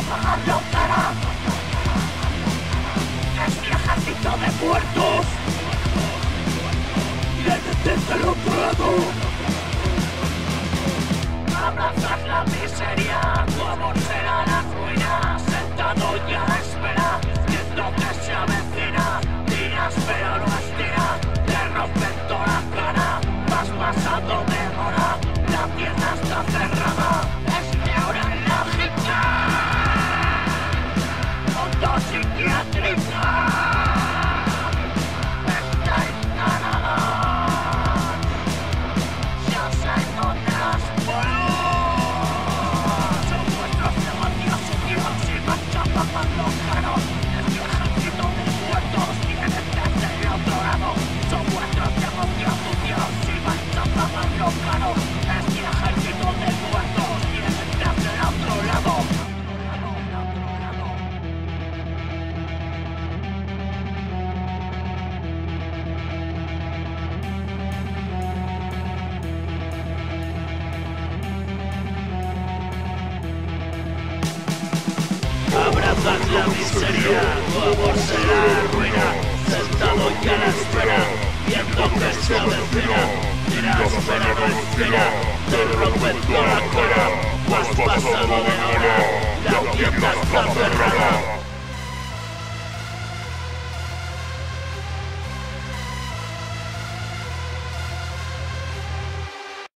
pagarlo, será. Es mi ejército de muertos. Vienen desde el otro lado. Abrazas la miseria, tu amor será la ruina. Sentado ya espera, viendo que se avecina. Tiras pero no estira, te rompen toda la cara. Vas pasando de hora, la tienda está cerrada. Es neurológica, mundo psiquiátrico. Estáis tarados, yo sé dónde las puedo. Son vuestros negocios sucios y vais a pagarlo, caro. Es mi ejército de muertos, vienen desde el otro lado. Son vuestros negocios sucios y vais a pagarlo, caro. Es mi ejército de muertos, vienen desde el otro lado. Abrazas la miseria, tu amor será ruina. Sentado ya la espera, viendo que se avecina. Tiras pero no estira, te rompen toda la cara. Vas pasado de hora, la tienda está cerrada.